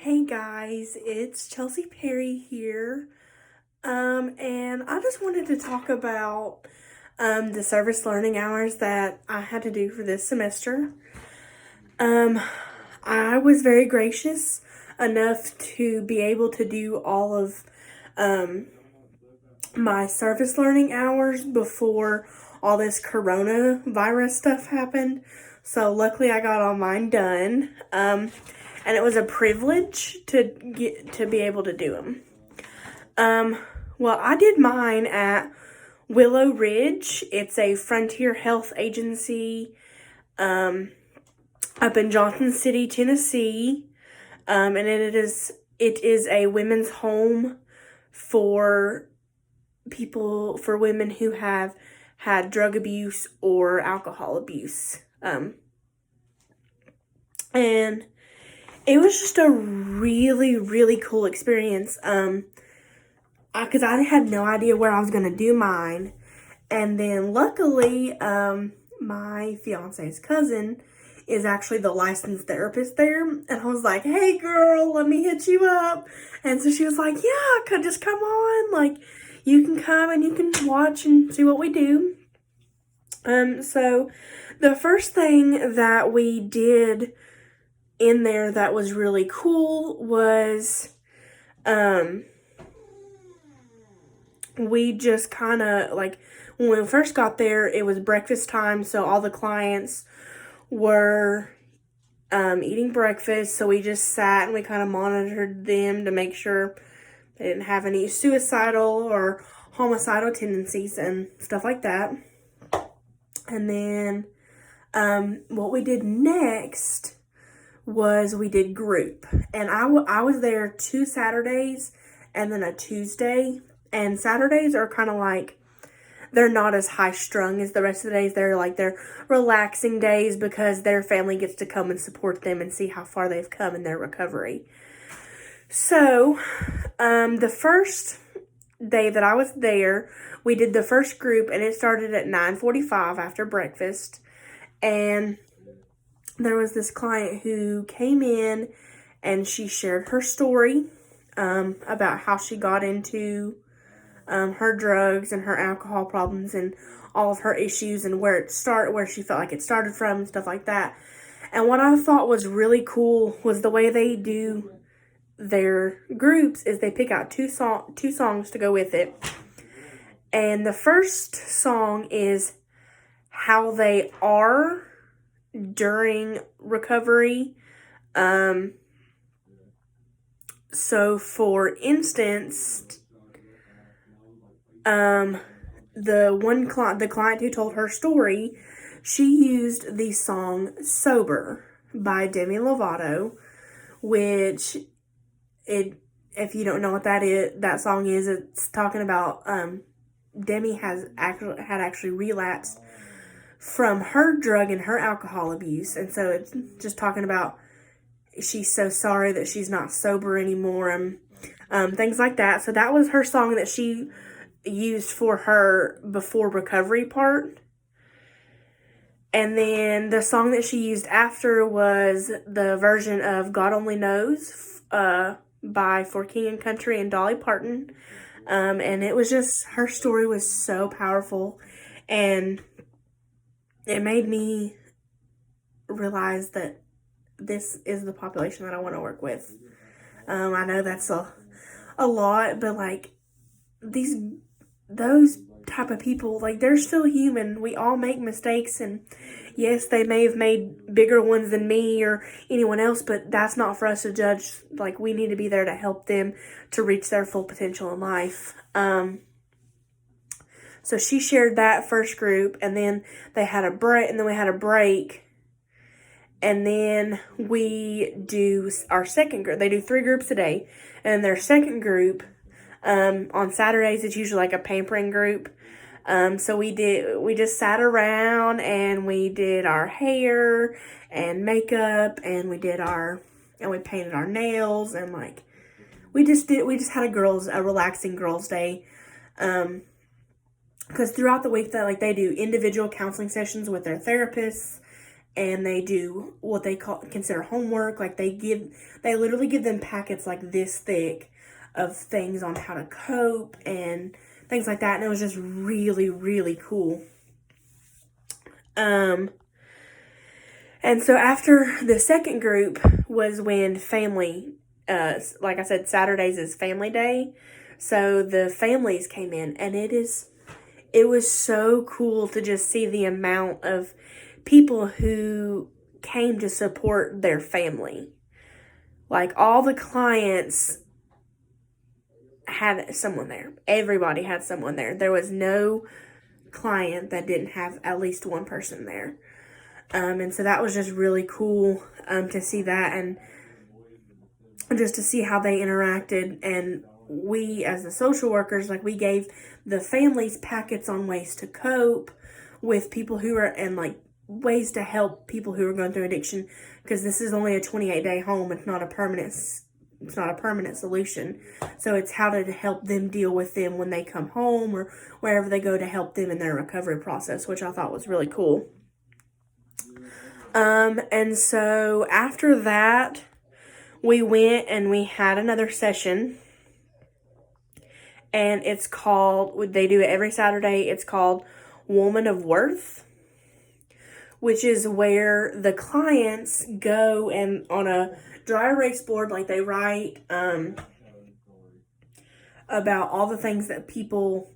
Hey guys, it's Chelsea Perry here. And I just wanted to talk about the service learning hours that I had to do for this semester. Um, I was very gracious enough to be able to do all of um, my service learning hours before all this coronavirus stuff happened. So luckily I got all mine done. And it was a privilege to be able to do them. Well, I did mine at Willow Ridge. It's a Frontier Health Agency up in Johnson City, Tennessee. And it is a women's home for women who have had drug abuse or alcohol abuse. And it was just a really, really cool experience. Because I had no idea where I was going to do mine. And then luckily, my fiance's cousin is actually the licensed therapist there. And I was like, hey girl, let me hit you up. And so she was like, yeah, could just come on. Like, you can come and you can watch and see what we do. So the first thing that we did in there that was really cool was, we just kind of, like, when we first got there, it was breakfast time, so all the clients were eating breakfast, so we just sat and we kind of monitored them to make sure they didn't have any suicidal or homicidal tendencies and stuff like that. And then what we did next was we did group, and I was there 2 Saturdays and then a Tuesday. And Saturdays are kind of like, they're not as high strung as the rest of the days. They're relaxing days because their family gets to come and support them and see how far they've come in their recovery. So, the first day that I was there, we did the first group, and it started at 9:45 after breakfast. And there was this client who came in and she shared her story about how she got into her drugs and her alcohol problems and all of her issues and where she felt like it started from and stuff like that. And what I thought was really cool was the way they do their groups is they pick out two songs to go with it. And the first song is how they are during recovery. So for instance, the client who told her story, she used the song "Sober" by Demi Lovato, which if you don't know what that song is, it's talking about Demi had actually relapsed from her drug and her alcohol abuse, and so it's just talking about she's so sorry that she's not sober anymore and things like that. So that was her song that she used for her before recovery part. And then the song that she used after was the version of God Only Knows by For King and Country and Dolly Parton. And it was just, her story was so powerful, and it made me realize that this is the population that I want to work with. I know that's a lot, but like those type of people, like, they're still human. We all make mistakes, and yes, they may have made bigger ones than me or anyone else, but that's not for us to judge. Like, we need to be there to help them to reach their full potential in life. So she shared that first group, and then we had a break, and then we do our second group. They do 3 groups a day, and their second group, on Saturdays, it's usually like a pampering group. So we just sat around and we did our hair and makeup, and we painted our nails, and like, we just had a relaxing girls' day. Because throughout the week, that, like, they do individual counseling sessions with their therapists, and they do what they consider homework. Like they literally give them packets like this thick of things on how to cope and things like that. And it was just really, really cool. And so after the second group was when family, like I said, Saturdays is family day. So the families came in, and it was so cool to just see the amount of people who came to support their family. Like all the clients had someone there. Everybody had someone there. There was no client that didn't have at least one person there. And so that was just really cool to see that, and just to see how they interacted. And we, as the social workers, like we gave the families packets on ways to cope with people who are, and like ways to help people who are going through addiction, because this is only a 28-day home. It's not a permanent solution. So it's how to help them deal with them when they come home or wherever they go, to help them in their recovery process, which I thought was really cool. And so after that, we went and we had another session, and it's called, they do it every Saturday, it's called Woman of Worth, which is where the clients go and on a dry erase board, like they write about all the things that people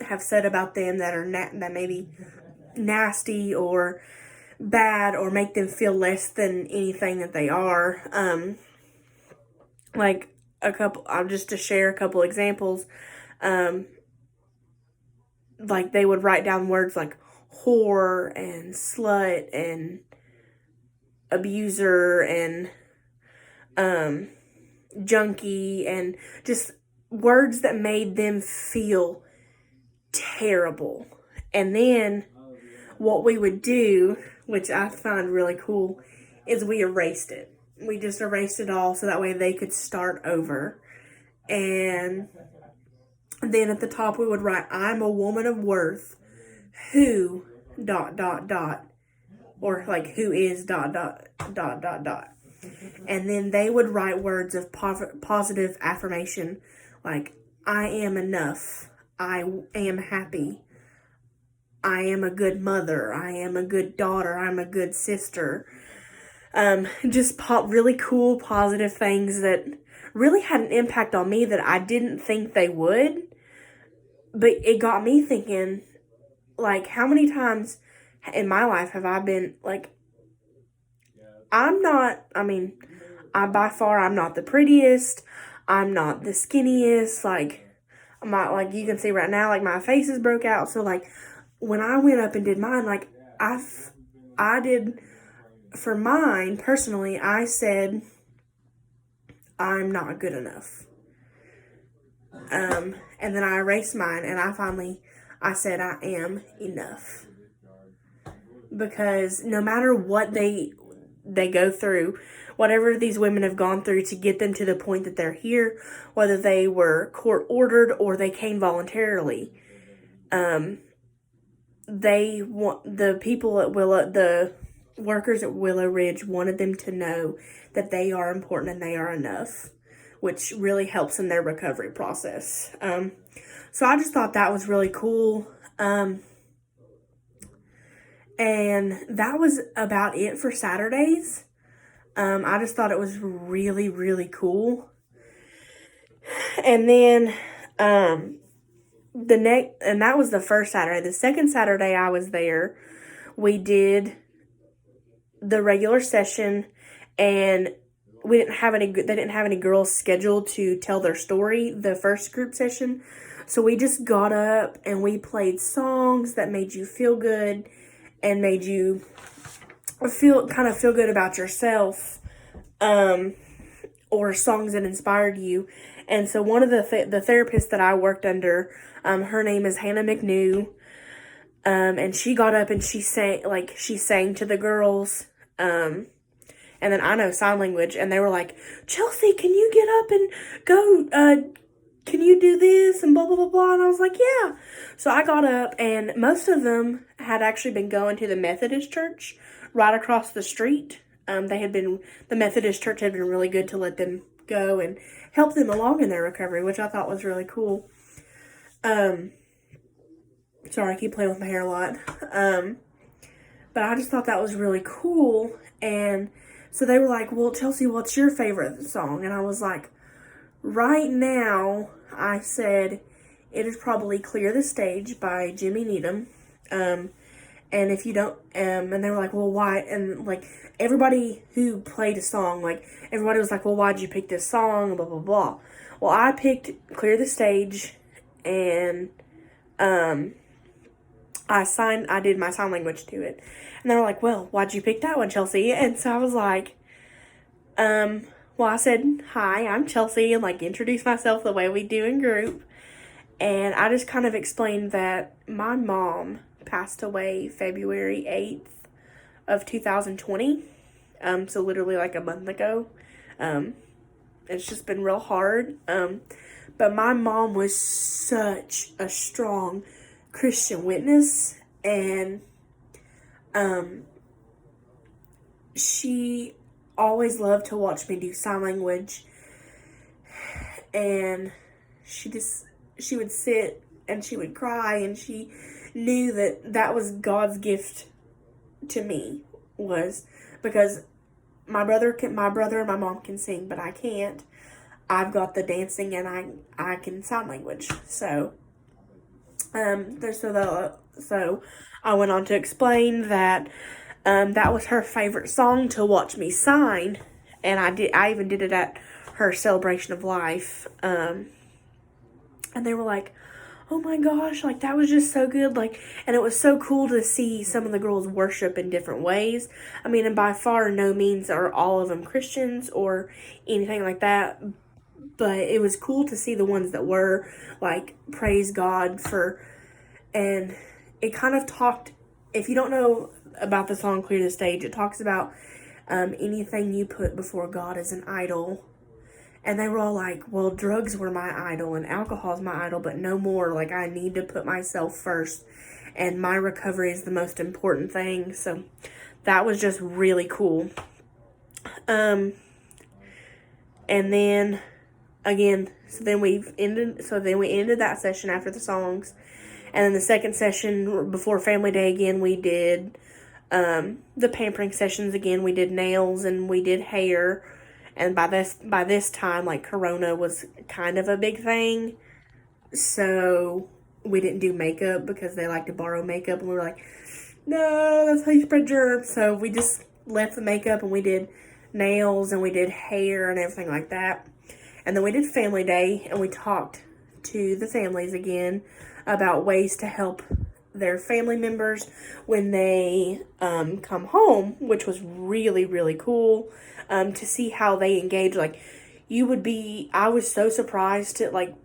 have said about them that are that may be nasty or bad or make them feel less than anything that they are. Like just to share a couple examples, like they would write down words like whore and slut and abuser and junkie, and just words that made them feel terrible. And then what we would do, which I find really cool, is we erased it. We just erased it all so that way they could start over. And then at the top we would write, I'm a woman of worth who ... or like who is ... And then they would write words of positive affirmation, like I am enough, I am happy, I am a good mother, I am a good daughter, I'm a good sister. Just really cool, positive things that really had an impact on me that I didn't think they would. But it got me thinking, like, how many times in my life have I been, like, I'm not the prettiest, I'm not the skinniest, like, like, you can see right now, like, my face is broke out. So, like, when I went up and did mine, like, I did, for mine, personally, I said, I'm not good enough. And then I erased mine, and I said, I am enough. Because no matter what they go through, whatever these women have gone through to get them to the point that they're here, whether they were court ordered or they came voluntarily, the workers at Willow Ridge wanted them to know that they are important and they are enough, which really helps in their recovery process. So I just thought that was really cool. And that was about it for Saturdays. I just thought it was really, really cool. And then, and that was the first Saturday. The second Saturday I was there, we did the regular session, and they didn't have any girls scheduled to tell their story the first group session. So we just got up and we played songs that made you feel good and made you feel good about yourself, or songs that inspired you. And so one of the therapists that I worked under, her name is Hannah McNew, and she got up and she sang to the girls, and then I know sign language, and they were like, Chelsea, can you get up and go, can you do this, and blah, blah, blah, blah, and I was like, yeah. So I got up, and most of them had actually been going to the Methodist church right across the street. The Methodist church had been really good to let them go and help them along in their recovery, which I thought was really cool. Sorry, I keep playing with my hair a lot. But I just thought that was really cool. And so they were like, well, Chelsea, what's your favorite song? And I was like, right now, I said, it is probably Clear the Stage by Jimmy Needham. And if you don't, and they were like, well, why? And like, everybody who played a song, like, everybody was like, well, why'd you pick this song? Blah, blah, blah. Well, I picked Clear the Stage, and, I did my sign language to it. And they were like, well, why'd you pick that one, Chelsea? And so I was like, well, I said, hi, I'm Chelsea, and like introduced myself the way we do in group. And I just kind of explained that my mom passed away February 8th of 2020. So literally like a month ago. It's just been real hard. But my mom was such a strong Christian witness, and she always loved to watch me do sign language, and she would sit and she would cry, and she knew that was God's gift to me, was because my brother and my mom can sing, but I can't. I've got the dancing, and I can sign language. So so I went on to explain that that was her favorite song to watch me sign, and I even did it at her celebration of life. And they were like, oh my gosh, like that was just so good, like, and it was so cool to see some of the girls worship in different ways. I mean, and by far no means are all of them Christians or anything like that, but it was cool to see the ones that were, like, praise God for, and it kind of talked, if you don't know about the song Clear the Stage, it talks about anything you put before God is an idol. And they were all like, well, drugs were my idol and alcohol's my idol, but no more. Like, I need to put myself first, and my recovery is the most important thing. So that was just really cool. And then again, then we ended that session after the songs. And then the second session before Family Day, again, we did the pampering sessions again. We did nails and we did hair. And by this time, like, Corona was kind of a big thing. So we didn't do makeup because they like to borrow makeup. And we were like, no, that's how you spread germs. So we just left the makeup and we did nails and we did hair and everything like that. And then we did Family Day and we talked to the families again about ways to help their family members when they come home, which was really, really cool to see how they engage. Like, I was so surprised to, like,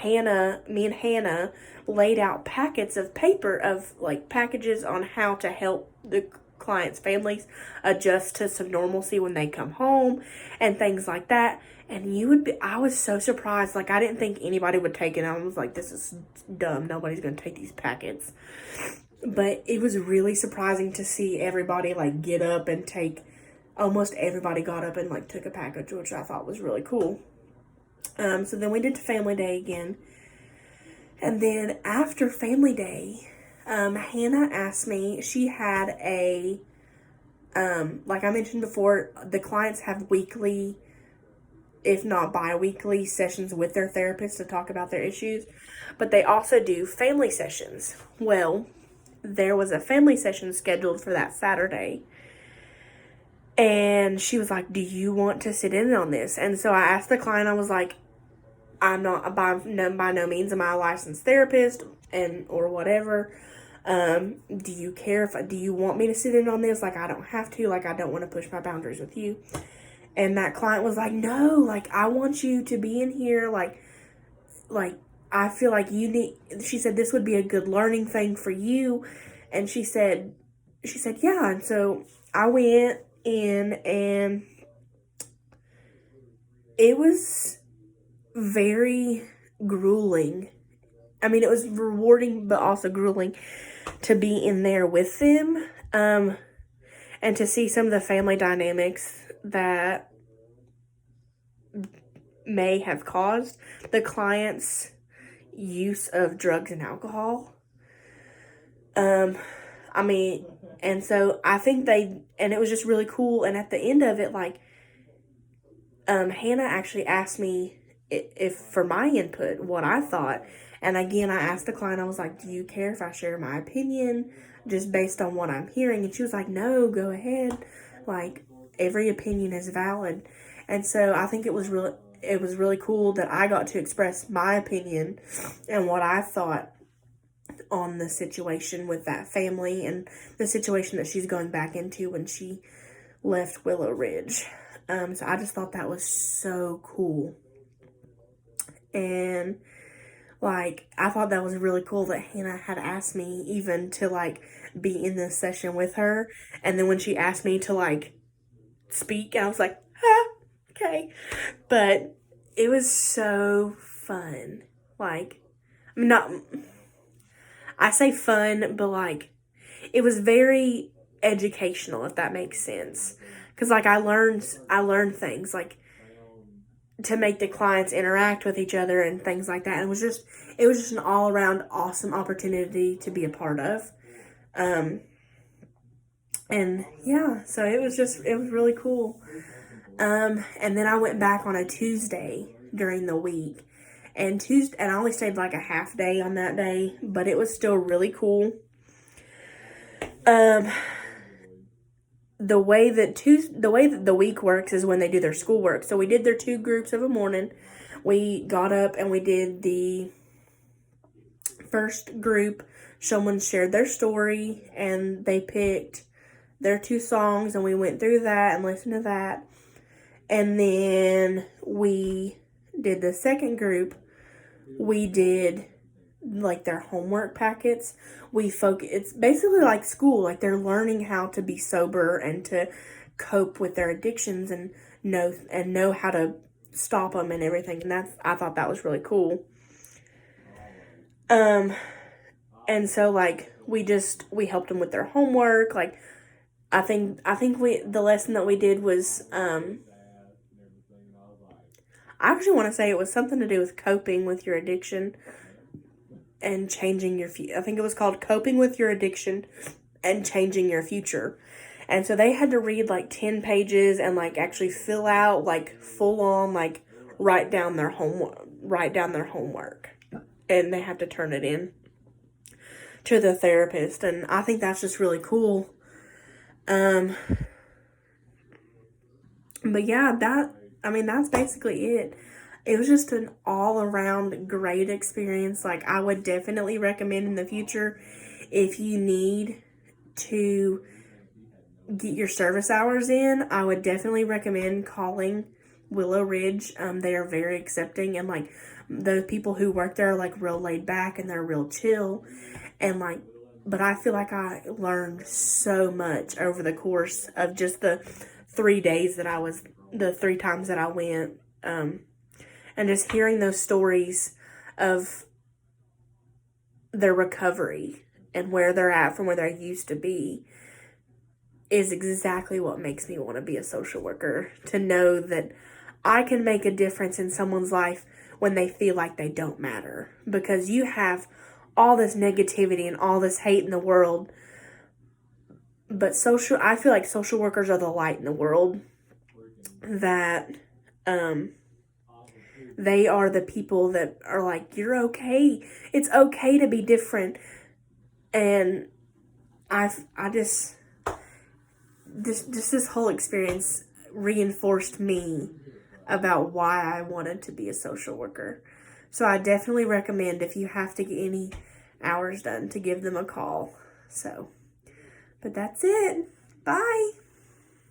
me and Hannah laid out packets of paper of, like, packages on how to help the clients' families adjust to some normalcy when they come home and things like that. And I was so surprised. Like, I didn't think anybody would take it. I was like, this is dumb. Nobody's going to take these packets. But it was really surprising to see everybody, like, get up and almost everybody got up and, like, took a package, which I thought was really cool. So then we did Family Day again. And then after Family Day, Hannah asked me, she had like I mentioned before, the clients have weekly, if not bi-weekly, sessions with their therapist to talk about their issues, but they also do family sessions. Well, there was a family session scheduled for that Saturday, and she was like, do you want to sit in on this? And so I asked the client, I was like, I'm not, by no means am I a licensed therapist or whatever. Do you care do you want me to sit in on this? Like, I don't have to, like, I don't want to push my boundaries with you. And that client was like, no, like, I want you to be in here. Like, I feel like she said, this would be a good learning thing for you. And she said, yeah. And so I went in, and it was very grueling. I mean, it was rewarding, but also grueling to be in there with them. And and to see some of the family dynamics that may have caused the client's use of drugs and alcohol. I mean, and so I think and it was just really cool. And at the end of it, like, Hannah actually asked me if for my input, what I thought. And again, I asked the client, I was like, do you care if I share my opinion just based on what I'm hearing? And she was like, no, go ahead. Like, every opinion is valid. And so I think it was really cool that I got to express my opinion and what I thought on the situation with that family and the situation that she's going back into when she left Willow Ridge. So I just thought that was so cool. And, like, I thought that was really cool that Hannah had asked me even to, like, be in this session with her. And then when she asked me to, like, speak, I was like, okay. But it was so fun. Like, I say fun, but, like, it was very educational, if that makes sense. Because, like, I learned things, like, to make the clients interact with each other and things like that. And it was just an all-around awesome opportunity to be a part of. And yeah, so it was really cool. And then I went back on a Tuesday during the week. And I only stayed like a half day on that day, but it was still really cool. The way that the week works is when they do their schoolwork. So we did their 2 groups of a morning. We got up and we did the first group. Someone shared their story and they picked their 2 songs, and we went through that and listened to that. And then we did the second group. We did like their homework packets. It's basically like school, like they're learning how to be sober and to cope with their addictions and know how to stop them and everything. And I thought that was really cool. And so like we helped them with their homework. Like I think the lesson that we did was I actually want to say it was something to do with coping with your addiction and changing your future. I think it was called Coping with Your Addiction and Changing Your Future. And so they had to read like 10 pages and like actually fill out like full on, like write down their homework. And they have to turn it in to the therapist. And I think that's just really cool. But yeah, that's basically it. It was just an all-around great experience. Like, I would definitely recommend in the future, if you need to get your service hours in, I would definitely recommend calling Willow Ridge. They are very accepting, and, like, the people who work there are, like, real laid back, and they're real chill. And, like, but I feel like I learned so much over the course of just the 3 days the 3 times that I went. And just hearing those stories of their recovery and where they're at from where they used to be is exactly what makes me want to be a social worker. To know that I can make a difference in someone's life when they feel like they don't matter. Because you have all this negativity and all this hate in the world. But I feel like social workers are the light in the world. That, they are the people that are like, you're okay. It's okay to be different. And this whole experience reinforced me about why I wanted to be a social worker. So I definitely recommend, if you have to get any hours done, to give them a call. So, but that's it. Bye.